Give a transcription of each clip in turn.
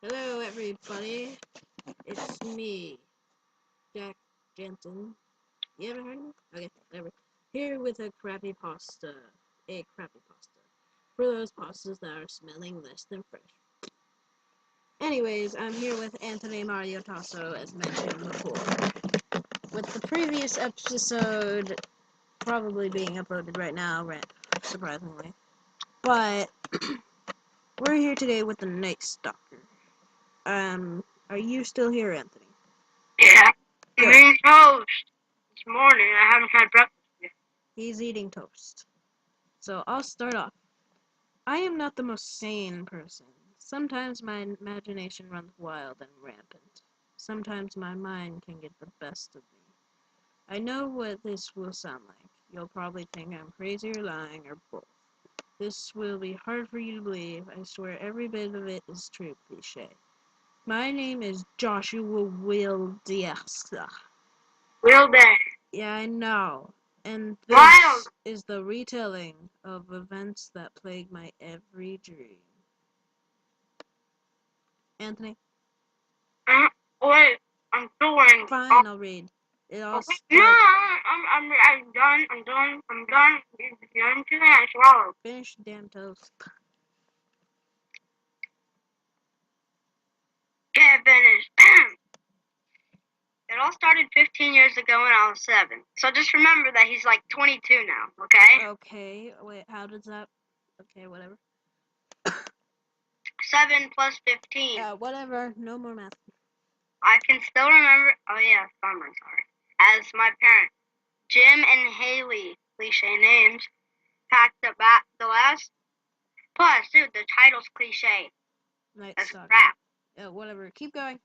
Hello, everybody. It's me, Jack Jensen. You ever heard of me? Okay, whatever. Here with a crappy pasta. A crappy pasta. For those pastas that are smelling less than fresh. Anyways, I'm here with Anthony Mario Tasso, as mentioned before. With the previous episode probably being uploaded right now, surprisingly. But we're here today with the NightStalker. Are you still here, Anthony? Yeah, I'm eating toast this morning. I haven't had breakfast yet. He's eating toast. So I'll start off. I am not the most sane person. Sometimes my imagination runs wild and rampant. Sometimes my mind can get the best of me. I know what this will sound like. You'll probably think I'm crazy or lying or both. This will be hard for you to believe. I swear every bit of it is true cliche. My name is Joshua Wildiasa. Real day. Yeah, I know. And Wild. this is the retelling of events that plague my every dream. Anthony? Wait, I'm still wearing. Fine, I'll read. It all Okay. No, starts. I'm done. I'm done. I'm too I swallowed. Finish the damn toast. Get finished. It all started 15 years ago when I was 7. So just remember that he's like 22 now, okay? Okay, wait, how does that... Okay, whatever. 7 plus 15. Whatever, no more math. I can still remember. Oh yeah, summer, sorry. As my parents, Jim and Haley, cliche names, packed the last. Plus, dude, the title's cliche. That's NightStalker. crap. Whatever, keep going.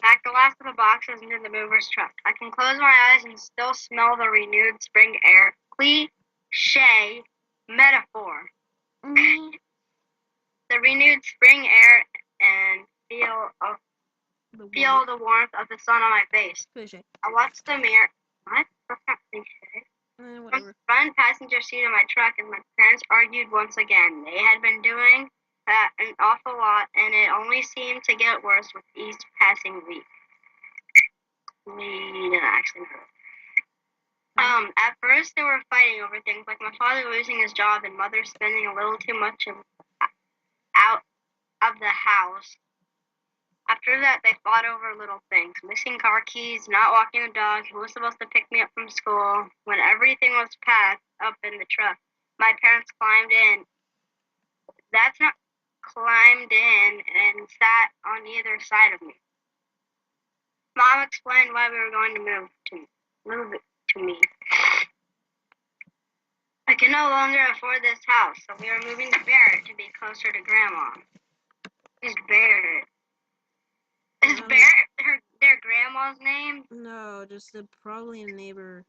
Packed the last of the boxes into the mover's truck. I can close my eyes and still smell the renewed spring air. Cliche metaphor. Mm-hmm. The renewed spring air and feel the warmth of the sun on my face. Cliche. I watch the mirror. What? That's not cliche. From Whatever. the front passenger seat of my truck, and my parents argued once again. They had been doing that an awful lot, and it only seemed to get worse with each passing week. We didn't actually know. At first they were fighting over things like my father losing his job and mother spending a little too much out of the house. After that, they fought over little things. Missing car keys, not walking the dog, who was supposed to pick me up from school. When everything was packed up in the truck, my parents climbed in. That's not climbed in and sat on either side of me. Mom explained why we were going to move it to me. I can no longer afford this house, so we were moving to Barrett to be closer to Grandma. Who's Barrett? Is Barrett their grandma's name? No, just probably a neighbor.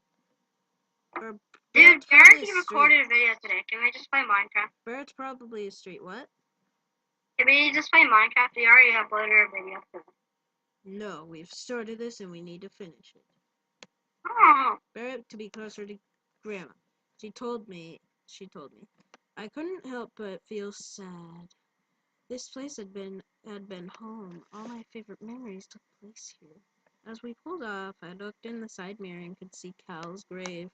Or Dude, Barrett recorded a video today. Can we just play Minecraft? Barrett's probably a street. What? Can we just play Minecraft? We already uploaded a video today. No, we've started this and we need to finish it. Oh. Barrett to be closer to Grandma. She told me. I couldn't help but feel sad. This place had been home. All my favorite memories took place here. As we pulled off, I looked in the side mirror and could see Cal's grave.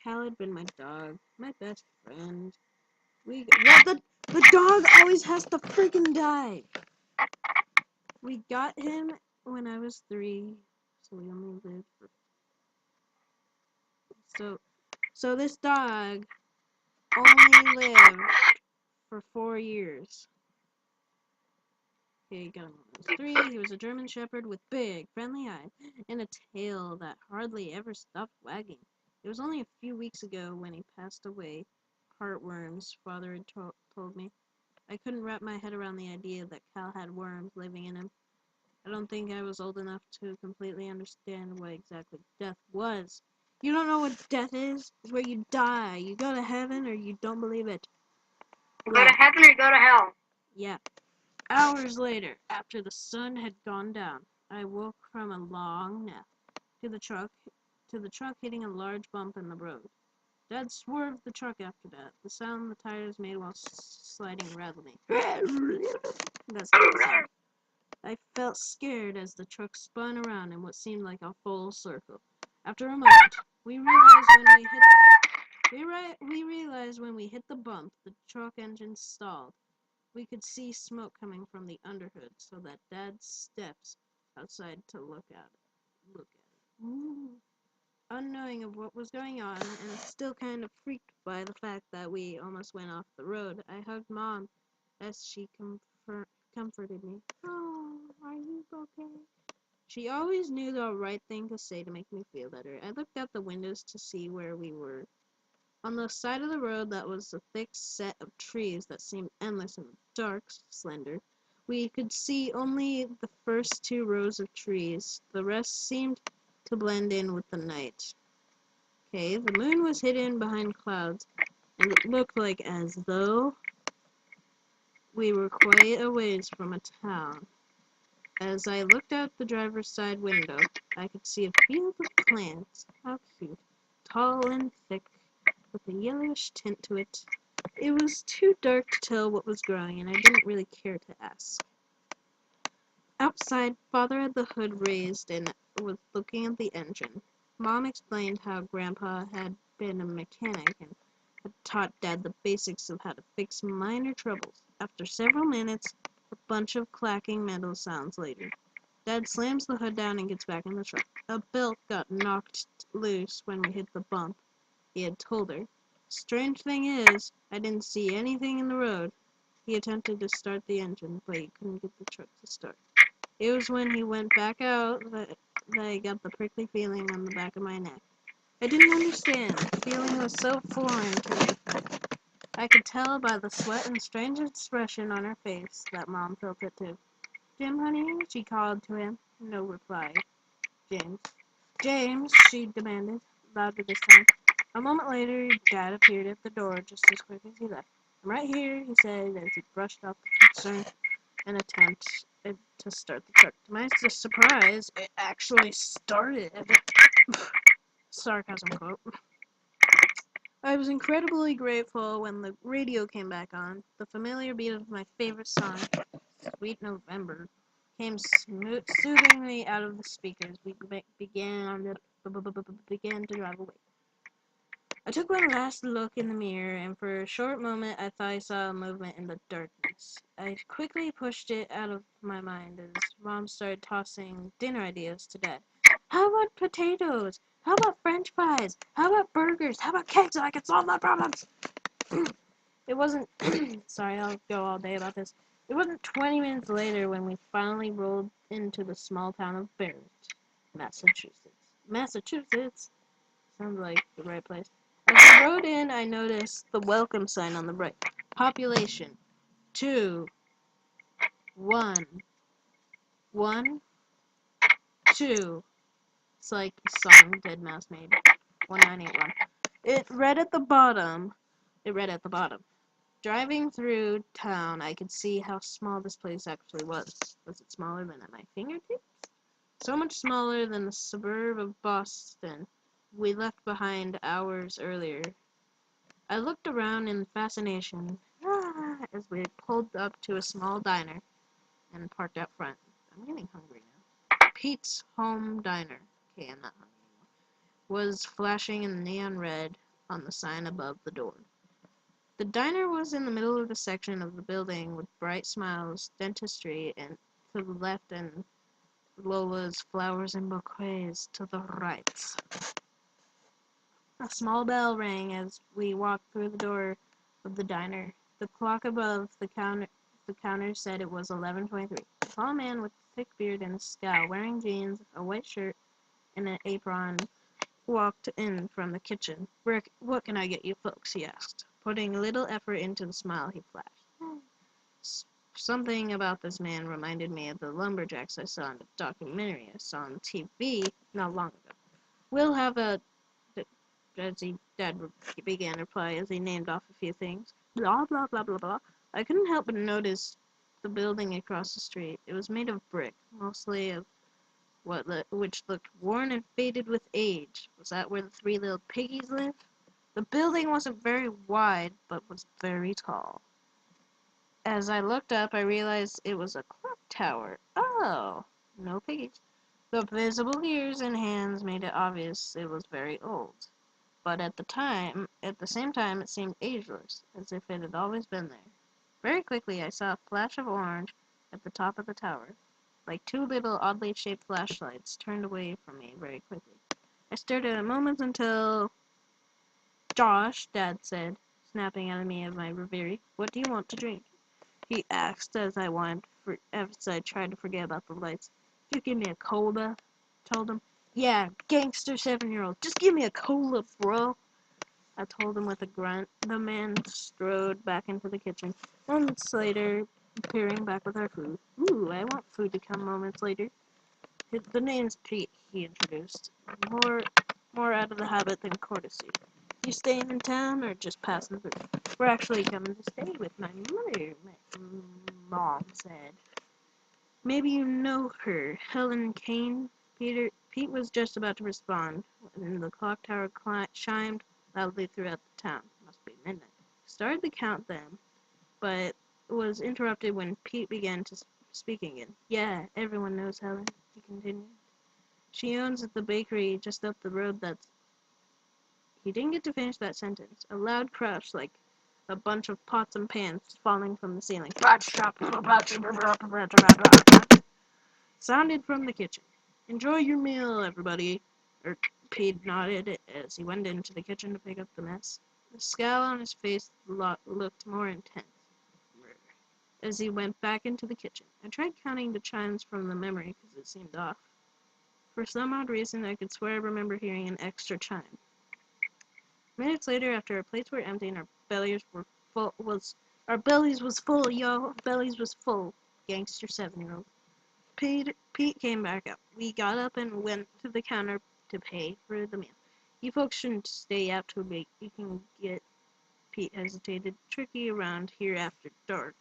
Cal had been my dog, my best friend. The dog always has to freaking die. We got him when I was 3, so we only lived for... So this dog only lived for 4 years. Okay, got him when I was 3. He was a German Shepherd with big, friendly eyes and a tail that hardly ever stopped wagging. It was only a few weeks ago when he passed away. Heartworms, Father had told me. I couldn't wrap my head around the idea that Cal had worms living in him. I don't think I was old enough to completely understand what exactly death was. You don't know what death is? It's where you die. You go to heaven or you don't believe it. Go to heaven or go to hell? Yeah. Hours later, after the sun had gone down, I woke from a long nap to the truck hitting a large bump in the road. Dad swerved the truck after that. The sound the tires made while sliding rattled me. That's not the sound. I felt scared as the truck spun around in what seemed like a full circle. After a moment, we realized when we hit the bump, the truck engine stalled. We could see smoke coming from the underhood, so that Dad steps outside to look at it. Ooh. Unknowing of what was going on, and still kind of freaked by the fact that we almost went off the road, I hugged Mom as she comforted me. Oh, are you okay? She always knew the right thing to say to make me feel better. I looked out the windows to see where we were. On the side of the road that was a thick set of trees that seemed endless and dark, slender. We could see only the first 2 rows of trees. The rest seemed to blend in with the night. Okay, the moon was hidden behind clouds, and it looked like as though we were quite a ways from a town. As I looked out the driver's side window, I could see a field of plants. How cute. Tall and thick, with a yellowish tint to it. It was too dark to tell what was growing, and I didn't really care to ask. Outside, Father had the hood raised and was looking at the engine. Mom explained how Grandpa had been a mechanic and had taught Dad the basics of how to fix minor troubles. After several minutes, a bunch of clacking metal sounds later, Dad slams the hood down and gets back in the truck. A belt got knocked loose when we hit the bump, he had told her. Strange thing is, I didn't see anything in the road. He attempted to start the engine, but he couldn't get the truck to start. It was when he went back out that I got the prickly feeling on the back of my neck. I didn't understand. The feeling was so foreign to me. I could tell by the sweat and strange expression on her face that Mom felt it too. Jim, honey, she called to him. No reply. James. James, she demanded, louder this time. A moment later, Dad appeared at the door just as quick as he left. I'm right here, he said as he brushed off the concern and attempt to start the truck. To my surprise, it actually started. Sarcasm quote. I was incredibly grateful when the radio came back on. The familiar beat of my favorite song, Sweet November, came soothingly out of the speakers. We began to drive away. I took one last look in the mirror, and for a short moment I thought I saw a movement in the darkness. I quickly pushed it out of my mind as Mom started tossing dinner ideas to Dad. How about potatoes? How about French fries? How about burgers? How about cake so I can solve my problems? It wasn't, sorry, I'll go all day about this. It wasn't 20 minutes later when we finally rolled into the small town of Barrett, Massachusetts. Massachusetts? Sounds like the right place. As we rode in, I noticed the welcome sign on the right. Population 2, 1, 1, 2. It's like a song Deadmau5 made. 1981. It read at the bottom. Driving through town, I could see how small this place actually was. Was it smaller than at my fingertips? So much smaller than the suburb of Boston we left behind hours earlier. I looked around in fascination as we pulled up to a small diner and parked out front. I'm getting hungry now. Pete's Home Diner. Okay, I'm not hungry anymore. Was flashing in neon red on the sign above the door. The diner was in the middle of the section of the building with Bright Smiles Dentistry and to the left and Lola's Flowers and Bouquets to the right. A small bell rang as we walked through the door of the diner. The clock above the counter said it was 11:23. A tall man with a thick beard and a scowl, wearing jeans, a white shirt, and an apron, walked in from the kitchen. Rick, what can I get you folks? He asked, putting little effort into the smile he flashed. Something about this man reminded me of the lumberjacks I saw in the documentary I saw on TV not long ago. We'll have a Dad began to reply as he named off a few things. Blah, blah, blah, blah, blah. I couldn't help but notice the building across the street. It was made of brick, mostly of which looked worn and faded with age. Was that where the 3 little piggies lived? The building wasn't very wide, but was very tall. As I looked up, I realized it was a clock tower. Oh, no piggies. The visible ears and hands made it obvious it was very old. But at the same time, it seemed ageless, as if it had always been there. Very quickly, I saw a flash of orange at the top of the tower, like two little oddly shaped flashlights turned away from me very quickly. I stared at it a moment until Josh, Dad said, snapping at me of my reverie. What do you want to drink? He asked as I tried to forget about the lights. You give me a cola, told him. Yeah, gangster 7-year-old. Just give me a cola, bro. I told him with a grunt. The man strode back into the kitchen. Moments later, appearing back with our food. Ooh, I want food to come moments later. The name's Pete, he introduced. More out of the habit than courtesy. You staying in town or just passing through? We're actually coming to stay with my mother, my mom said. Maybe you know her, Helen Kane. Pete was just about to respond when the clock tower chimed loudly throughout the town. Must be midnight. Started to count then, but was interrupted when Pete began to speak again. Yeah, everyone knows Helen, he continued. She owns the bakery just up the road that's... He didn't get to finish that sentence. A loud crash, like a bunch of pots and pans falling from the ceiling, sounded from the kitchen. Enjoy your meal, everybody. Pete nodded as he went into the kitchen to pick up the mess. The scowl on his face looked more intense as he went back into the kitchen. I tried counting the chimes from the memory because it seemed off. For some odd reason, I could swear I remember hearing an extra chime. Minutes later, after our plates were empty and our bellies were full, our bellies was full, yo. Bellies was full. Gangster 7-year-old. Pete came back up. We got up and went to the counter to pay for the meal. You folks shouldn't stay out too late. You can get, Pete hesitated, tricky around here after dark,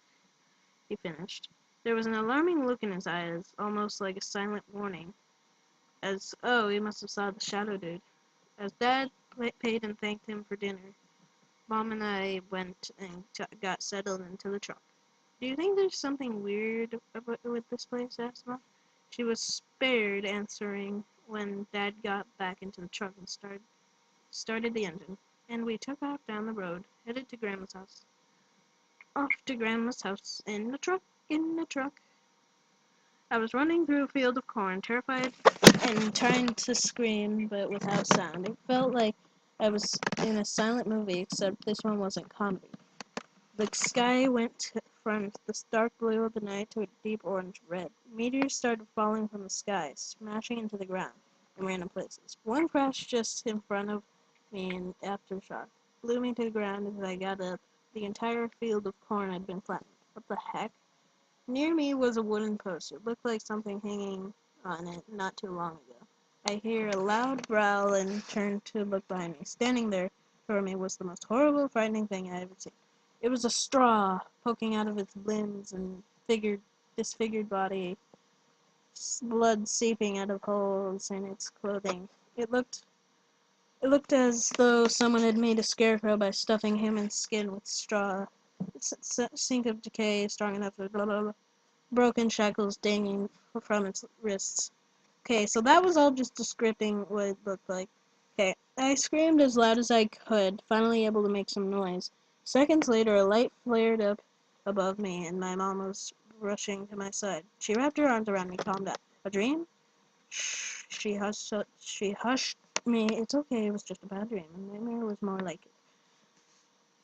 he finished. There was an alarming look in his eyes, almost like a silent warning. Oh, he must have saw the shadow dude. As Dad paid and thanked him for dinner, Mom and I went and got settled into the truck. Do you think there's something weird with this place? Asked Mom. She was spared answering when Dad got back into the truck and started the engine, and we took off down the road, headed to Grandma's house. Off to Grandma's house in the truck, in the truck. I was running through a field of corn, terrified and trying to scream, but without sound. It felt like I was in a silent movie, except this one wasn't comedy. The sky went from the stark blue of the night to a deep orange red. Meteors started falling from the sky, smashing into the ground in random places. One crashed just in front of me in aftershock, blew me to the ground as I got up. The entire field of corn had been flattened. What the heck? Near me was a wooden post. It looked like something hanging on it not too long ago. I hear a loud growl and turn to look behind me. Standing there before me was the most horrible, frightening thing I ever seen. It was a straw poking out of its limbs and disfigured body, blood seeping out of holes in its clothing. It looked as though someone had made a scarecrow by stuffing human skin with straw. Its sink of decay strong enough for blah blah blah. Broken shackles dangling from its wrists. Okay, so that was all just describing what it looked like. Okay, I screamed as loud as I could, finally able to make some noise. Seconds later, a light flared up above me, and my mom was rushing to my side. She wrapped her arms around me, calmed down. A dream? Shh. She hushed me. It's okay, it was just a bad dream. A nightmare was more like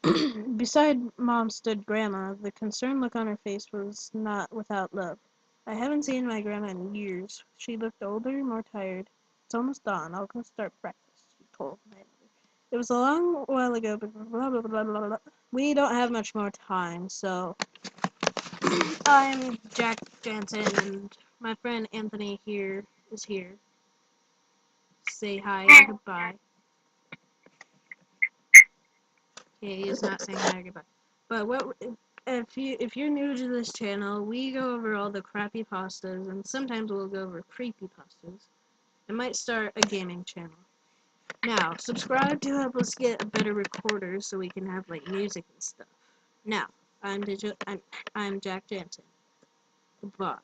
it. Beside Mom stood Grandma. The concerned look on her face was not without love. I haven't seen my grandma in years. She looked older, more tired. It's almost dawn. I'll go start breakfast, she told my mother. It was a long while ago, but blah, blah, blah, blah, blah. We don't have much more time, so I'm Jack Jansen, and my friend Anthony here is here. Say hi or goodbye. Okay, he is not saying hi or goodbye. But if you're new to this channel, we go over all the crappy pastas, and sometimes we'll go over creepy pastas. I might start a gaming channel. Now, subscribe to help us get a better recorder so we can have like music and stuff. Now, I'm Jack Jansen. Goodbye.